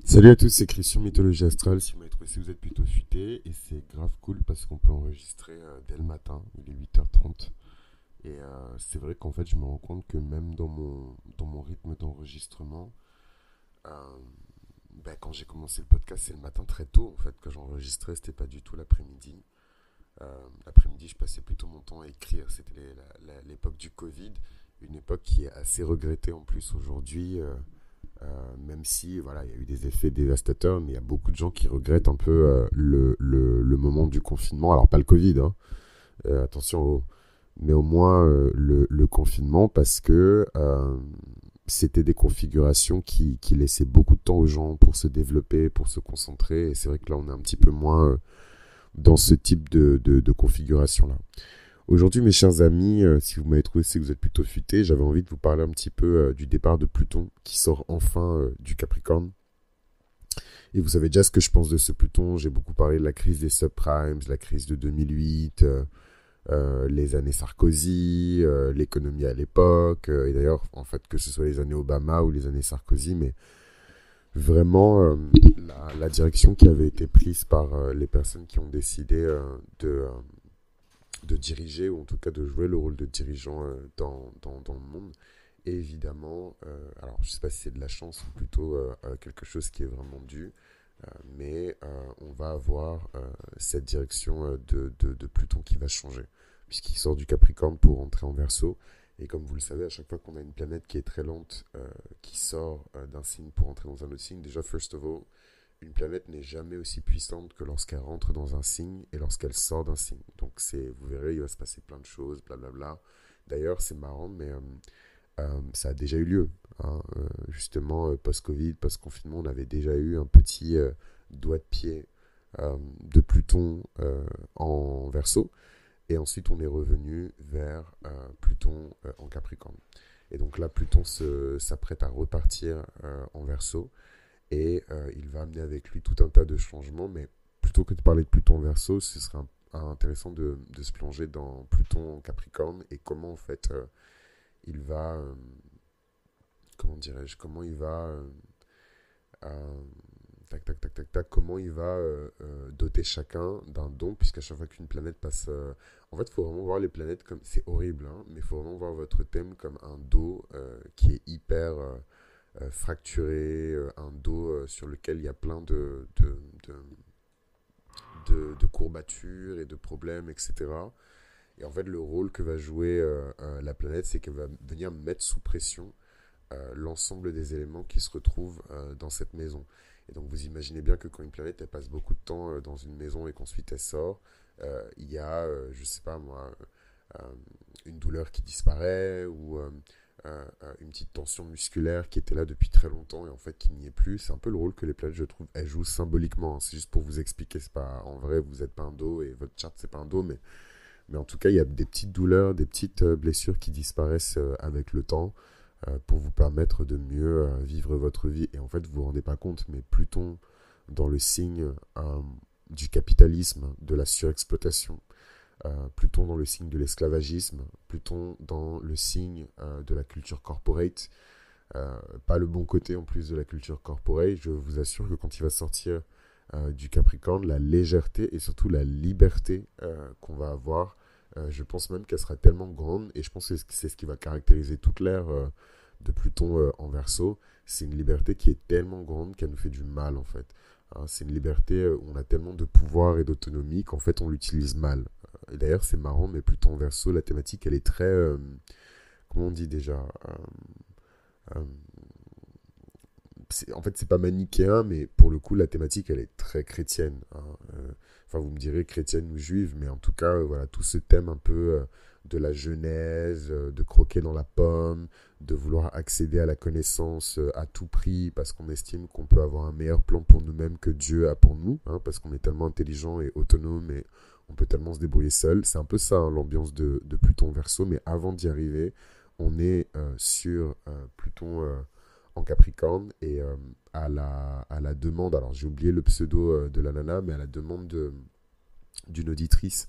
Salut à tous, c'est Christian Mythologie Astrale. Si vous m'avez trouvé, si vous êtes plutôt futé, et c'est grave cool parce qu'on peut enregistrer dès le matin, il est 8h30. Et c'est vrai qu'en fait, je me rends compte que même dans mon rythme d'enregistrement, euh, quand j'ai commencé le podcast, c'est le matin très tôt. En fait, quand j'enregistrais, c'était pas du tout l'après-midi. L'après-midi, je passais plutôt mon temps à écrire. C'était l'époque du Covid, une époque qui est assez regrettée en plus aujourd'hui. Même si voilà, il y a eu des effets dévastateurs, mais il y a beaucoup de gens qui regrettent un peu le moment du confinement. Alors pas le Covid, hein, attention, mais au moins le confinement parce que c'était des configurations qui laissaient beaucoup de temps aux gens pour se développer, pour se concentrer. Et c'est vrai que là, on est un petit peu moins dans ce type de configuration-là. Aujourd'hui, mes chers amis, si vous m'avez trouvé, c'est que vous êtes plutôt futés. J'avais envie de vous parler un petit peu du départ de Pluton, qui sort enfin du Capricorne. Et vous savez déjà ce que je pense de ce Pluton. J'ai beaucoup parlé de la crise des subprimes, la crise de 2008, les années Sarkozy, l'économie à l'époque. Et d'ailleurs, en fait, que ce soit les années Obama ou les années Sarkozy, mais vraiment la direction qui avait été prise par les personnes qui ont décidé de diriger, ou en tout cas de jouer le rôle de dirigeant dans le monde. Et évidemment, alors je ne sais pas si c'est de la chance ou plutôt quelque chose qui est vraiment dû, mais on va avoir cette direction de Pluton qui va changer, puisqu'il sort du Capricorne pour entrer en Verseau. Et comme vous le savez, à chaque fois qu'on a une planète qui est très lente, qui sort d'un signe pour entrer dans un autre signe, déjà, first of all, une planète n'est jamais aussi puissante que lorsqu'elle rentre dans un signe et lorsqu'elle sort d'un signe. Donc vous verrez, il va se passer plein de choses, blablabla. D'ailleurs, c'est marrant, mais ça a déjà eu lieu, hein. Justement, post-Covid, post-confinement, on avait déjà eu un petit doigt de pied de Pluton en Verseau. Et ensuite, on est revenu vers Pluton en Capricorne. Et donc là, Pluton s'apprête à repartir en Verseau. Et il va amener avec lui tout un tas de changements. Mais plutôt que de parler de Pluton en Verseau, ce serait intéressant de se plonger dans Pluton en Capricorne et comment en fait il va, comment dirais-je, comment il va, euh, tac, tac, tac, tac, tac, comment il va doter chacun d'un don, puisqu'à chaque fois qu'une planète passe... en fait, il faut vraiment voir les planètes comme... C'est horrible, hein, mais il faut vraiment voir votre thème comme un dos qui est hyper fracturé, un dos sur lequel il y a plein de, de courbatures et de problèmes, etc. Et en fait, le rôle que va jouer la planète, c'est qu'elle va venir mettre sous pression l'ensemble des éléments qui se retrouvent dans cette maison. Et donc vous imaginez bien que quand une planète elle passe beaucoup de temps dans une maison et qu'ensuite elle sort, il y a, je sais pas moi, euh, une douleur qui disparaît ou une petite tension musculaire qui était là depuis très longtemps et en fait qui n'y est plus. C'est un peu le rôle que les planètes, je trouve, elles jouent symboliquement, hein. C'est juste pour vous expliquer, c'est pas en vrai, vous n'êtes pas un dos et votre charte c'est pas un dos, mais en tout cas, il y a des petites douleurs, des petites blessures qui disparaissent avec le temps pour vous permettre de mieux vivre votre vie. Et en fait, vous vous rendez pas compte, mais Pluton dans le signe du capitalisme, de la surexploitation, Pluton dans le signe de l'esclavagisme, Pluton dans le signe de la culture corporate, pas le bon côté en plus de la culture corporate. Je vous assure que quand il va sortir du Capricorne, la légèreté et surtout la liberté qu'on va avoir, je pense même qu'elle sera tellement grande, et je pense que c'est ce qui va caractériser toute l'ère de Pluton en Verseau. C'est une liberté qui est tellement grande qu'elle nous fait du mal en fait. Hein, c'est une liberté où on a tellement de pouvoir et d'autonomie qu'en fait on l'utilise mal. Et d'ailleurs c'est marrant, mais Pluton en Verseau, la thématique elle est très, comment on dit déjà, euh, en fait, c'est pas manichéen, mais pour le coup, la thématique, elle est très chrétienne, hein. Enfin, vous me direz chrétienne ou juive, mais en tout cas, voilà, tout ce thème un peu de la genèse, de croquer dans la pomme, de vouloir accéder à la connaissance à tout prix, parce qu'on estime qu'on peut avoir un meilleur plan pour nous-mêmes que Dieu a pour nous, hein, parce qu'on est tellement intelligent et autonome et on peut tellement se débrouiller seul. C'est un peu ça, hein, l'ambiance de Pluton Verseau, mais avant d'y arriver, on est sur Pluton en Capricorne et à la demande, alors j'ai oublié le pseudo de la nana, mais à la demande d'une auditrice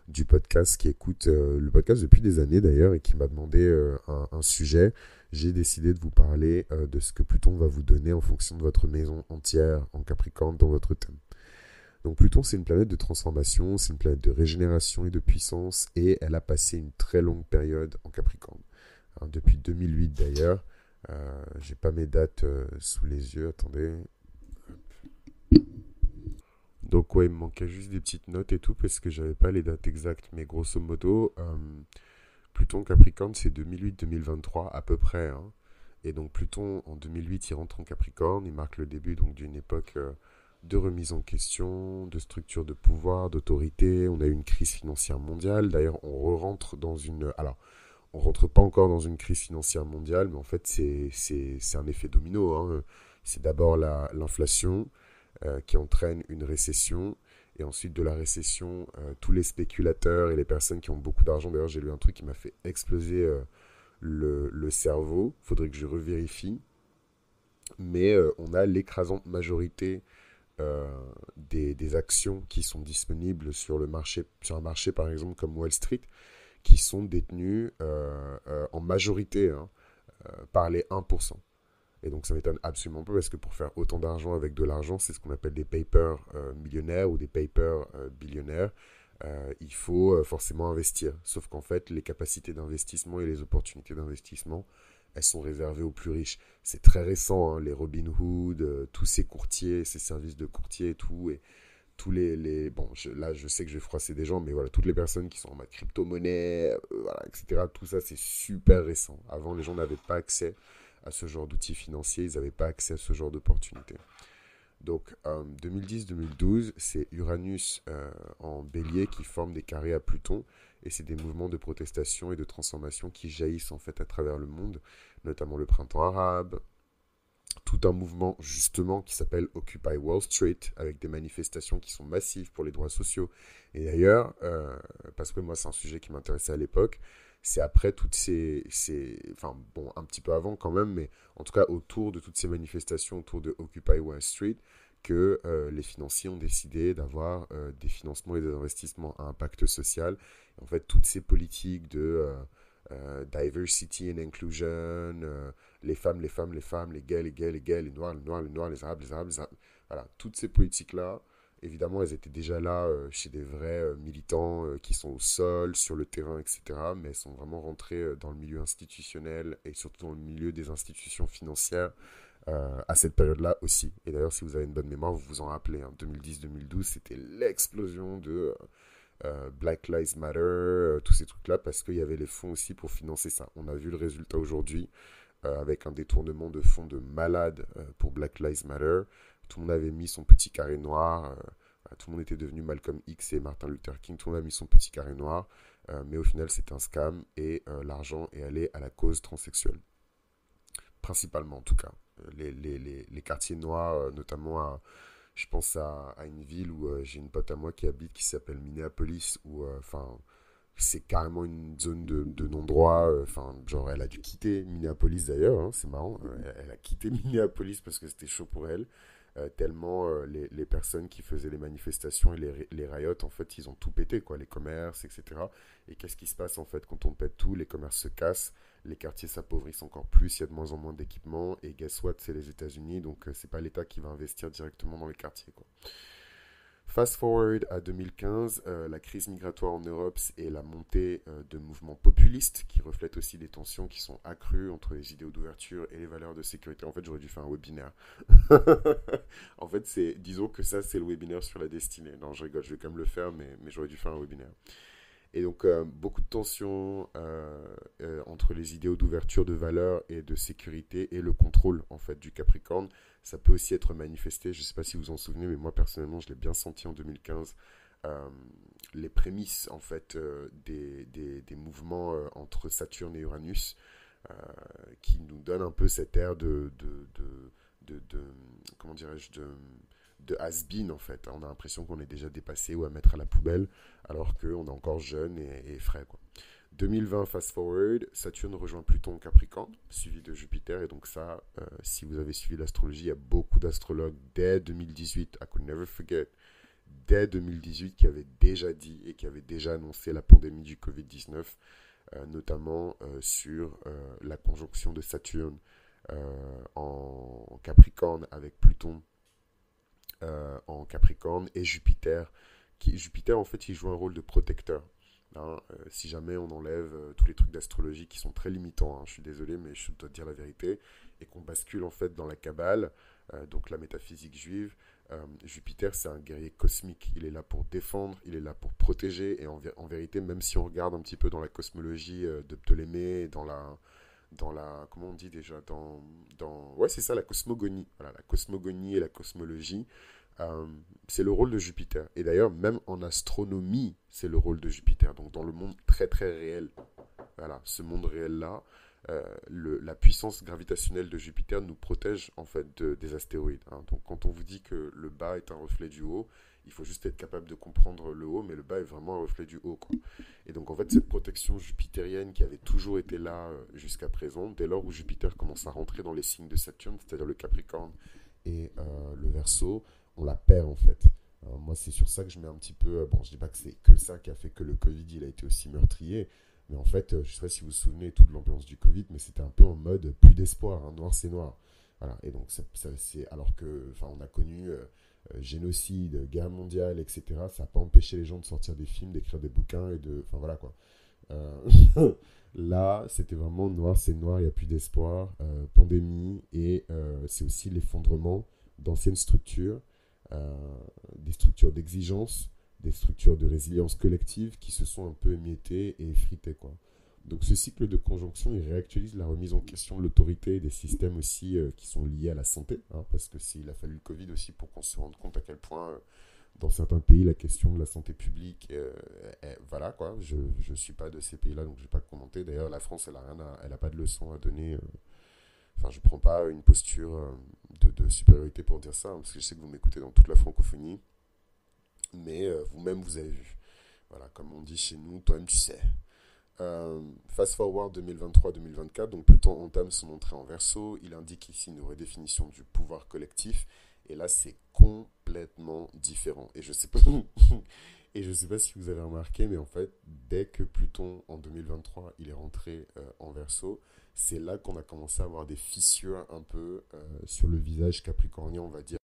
du podcast qui écoute le podcast depuis des années d'ailleurs et qui m'a demandé un sujet. J'ai décidé de vous parler de ce que Pluton va vous donner en fonction de votre maison entière en Capricorne dans votre thème. Donc Pluton, c'est une planète de transformation, c'est une planète de régénération et de puissance, et elle a passé une très longue période en Capricorne. Hein, depuis 2008 d'ailleurs. J'ai pas mes dates sous les yeux, attendez. Donc ouais, il me manquait juste des petites notes et tout parce que j'avais pas les dates exactes, mais grosso modo, Pluton Capricorne, c'est 2008-2023 à peu près. Hein. Et donc Pluton, en 2008, il rentre en Capricorne, il marque le début donc d'une époque de remise en question, de structure de pouvoir, d'autorité. On a eu une crise financière mondiale. D'ailleurs, on rentre dans une... Alors, on rentre pas encore dans une crise financière mondiale, mais en fait, c'est un effet domino. Hein. C'est d'abord l'inflation qui entraîne une récession. Et ensuite de la récession, tous les spéculateurs et les personnes qui ont beaucoup d'argent. D'ailleurs, j'ai lu un truc qui m'a fait exploser le cerveau. Faudrait que je revérifie. Mais on a l'écrasante majorité des actions qui sont disponibles sur le marché, sur un marché par exemple comme Wall Street, qui sont détenues en majorité par les 1%. Et donc ça m'étonne absolument pas parce que pour faire autant d'argent avec de l'argent, c'est ce qu'on appelle des papers millionnaires ou des papers billionnaires. Il faut forcément investir. Sauf qu'en fait, les capacités d'investissement et les opportunités d'investissement, elles sont réservées aux plus riches. C'est très récent, hein, les Robinhood, tous ces courtiers, ces services de courtier et tout. Et tous bon, là, je sais que je vais froisser des gens, mais voilà, toutes les personnes qui sont en mode crypto-monnaie, voilà, etc., tout ça, c'est super récent. Avant, les gens n'avaient pas accès à ce genre d'outils financiers, ils n'avaient pas accès à ce genre d'opportunités. Donc, 2010-2012, c'est Uranus en bélier qui forme des carrés à Pluton, et c'est des mouvements de protestation et de transformation qui jaillissent en fait à travers le monde, notamment le printemps arabe, tout un mouvement justement qui s'appelle Occupy Wall Street, avec des manifestations qui sont massives pour les droits sociaux. Et d'ailleurs, parce que moi c'est un sujet qui m'intéressait à l'époque, c'est après toutes enfin bon, un petit peu avant quand même, mais en tout cas autour de toutes ces manifestations autour de Occupy Wall Street, que les financiers ont décidé d'avoir des financements et des investissements à impact social. Et en fait, toutes ces politiques de diversity and inclusion, les femmes, les femmes, les femmes, les gays, les gays, les gays, les noirs, les noirs, les noirs, les arabes, les arabes, les arabes. Voilà, toutes ces politiques-là, évidemment, elles étaient déjà là chez des vrais militants qui sont au sol, sur le terrain, etc. Mais elles sont vraiment rentrées dans le milieu institutionnel et surtout dans le milieu des institutions financières à cette période-là aussi. Et d'ailleurs, si vous avez une bonne mémoire, vous vous en rappelez. Hein, 2010-2012, c'était l'explosion de Black Lives Matter, tous ces trucs-là, parce qu'il y avait les fonds aussi pour financer ça. On a vu le résultat aujourd'hui avec un détournement de fonds de malade pour Black Lives Matter. Tout le monde avait mis son petit carré noir. Tout le monde était devenu Malcolm X et Martin Luther King. Tout le monde a mis son petit carré noir. Mais au final, c'est un scam et l'argent est allé à la cause transsexuelle. Principalement, en tout cas. Les quartiers noirs, notamment je pense à une ville où j'ai une pote à moi qui habite qui s'appelle Minneapolis, où enfin c'est carrément une zone de non-droit. Enfin, genre, elle a dû quitter Minneapolis d'ailleurs, hein, c'est marrant. Elle a quitté Minneapolis parce que c'était chaud pour elle. Tellement les personnes qui faisaient les manifestations et les riots, en fait, ils ont tout pété, quoi, les commerces, etc. Et qu'est-ce qui se passe, en fait, quand on pète tout? Les commerces se cassent, les quartiers s'appauvrissent encore plus, il y a de moins en moins d'équipements, et guess what, c'est les États-Unis, donc c'est pas l'État qui va investir directement dans les quartiers, quoi. Fast forward à 2015, la crise migratoire en Europe et la montée de mouvements populistes qui reflètent aussi des tensions qui sont accrues entre les idéaux d'ouverture et les valeurs de sécurité. En fait, j'aurais dû faire un webinaire. En fait, disons que ça, c'est le webinaire sur la destinée. Non, je rigole, je vais quand même le faire, mais j'aurais dû faire un webinaire. Et donc, beaucoup de tensions entre les idéaux d'ouverture de valeur et de sécurité et le contrôle, en fait, du Capricorne. Ça peut aussi être manifesté, je ne sais pas si vous en souvenez, mais moi, personnellement, je l'ai bien senti en 2015. euh, les prémices, en fait, des mouvements entre Saturne et Uranus, euh, qui nous donnent un peu cette ère de comment dirais-je, de has-been en fait. On a l'impression qu'on est déjà dépassé ou à mettre à la poubelle, alors qu'on est encore jeune et frais, quoi. 2020, fast forward, Saturne rejoint Pluton en Capricorne, suivi de Jupiter. Et donc ça, si vous avez suivi l'astrologie, il y a beaucoup d'astrologues dès 2018, I could never forget, dès 2018 qui avait déjà dit et qui avait déjà annoncé la pandémie du Covid-19, notamment sur la conjonction de Saturne en Capricorne avec Pluton en Capricorne et Jupiter. Jupiter, en fait, il joue un rôle de protecteur. Hein, si jamais on enlève tous les trucs d'astrologie qui sont très limitants, hein, je suis désolé, mais je dois te dire la vérité, et qu'on bascule en fait dans la Kabbale, donc la métaphysique juive, Jupiter c'est un guerrier cosmique, il est là pour défendre, il est là pour protéger, et en vérité, même si on regarde un petit peu dans la cosmologie de Ptolémée, comment on dit déjà, ouais c'est ça, la cosmogonie, voilà, la cosmogonie et la cosmologie, euh, c'est le rôle de Jupiter. Et d'ailleurs, même en astronomie, c'est le rôle de Jupiter. Donc dans le monde très très réel, voilà, ce monde réel-là, la puissance gravitationnelle de Jupiter nous protège en fait des astéroïdes. Hein. Donc quand on vous dit que le bas est un reflet du haut, il faut juste être capable de comprendre le haut, mais le bas est vraiment un reflet du haut, quoi. Et donc en fait cette protection jupitérienne qui avait toujours été là jusqu'à présent, dès lors où Jupiter commence à rentrer dans les signes de Saturne, c'est-à-dire le Capricorne et le Verseau, on la perd en fait. Alors, moi, c'est sur ça que je mets un petit peu. Bon, je dis pas que c'est que ça qui a fait que le Covid il a été aussi meurtrier, mais en fait, je sais pas si vous vous souvenez tout de l'ambiance du Covid, mais c'était un peu en mode plus d'espoir, hein, noir c'est noir. Voilà, et donc c'est alors que, enfin, on a connu génocide, guerre mondiale, etc. Ça n'a pas empêché les gens de sortir des films, d'écrire des bouquins et de, enfin voilà quoi. Là, c'était vraiment noir, c'est noir, il n'y a plus d'espoir, pandémie, et c'est aussi l'effondrement d'anciennes structures, des structures d'exigence, des structures de résilience collective qui se sont un peu émiettées et effritées, quoi. Donc ce cycle de conjonction, il réactualise la remise en question de l'autorité et des systèmes aussi qui sont liés à la santé, hein, parce que il a fallu le Covid aussi pour qu'on se rende compte à quel point dans certains pays, la question de la santé publique, voilà quoi, je ne suis pas de ces pays-là, donc je ne vais pas commenter. D'ailleurs, la France, elle a pas de leçon à donner. Enfin, je ne prends pas une posture de supériorité pour dire ça, hein, parce que je sais que vous m'écoutez dans toute la francophonie, mais vous-même, vous avez vu. Voilà, comme on dit chez nous, toi-même, tu sais. Fast forward 2023-2024, donc Pluton entame son entrée en Verseau. Il indique ici une redéfinition du pouvoir collectif. Et là, c'est complètement différent. Et je sais pas, et je sais pas si vous avez remarqué, mais en fait, dès que Pluton en 2023, il est rentré en Verseau, c'est là qu'on a commencé à avoir des fissures un peu sur le visage capricornien, on va dire.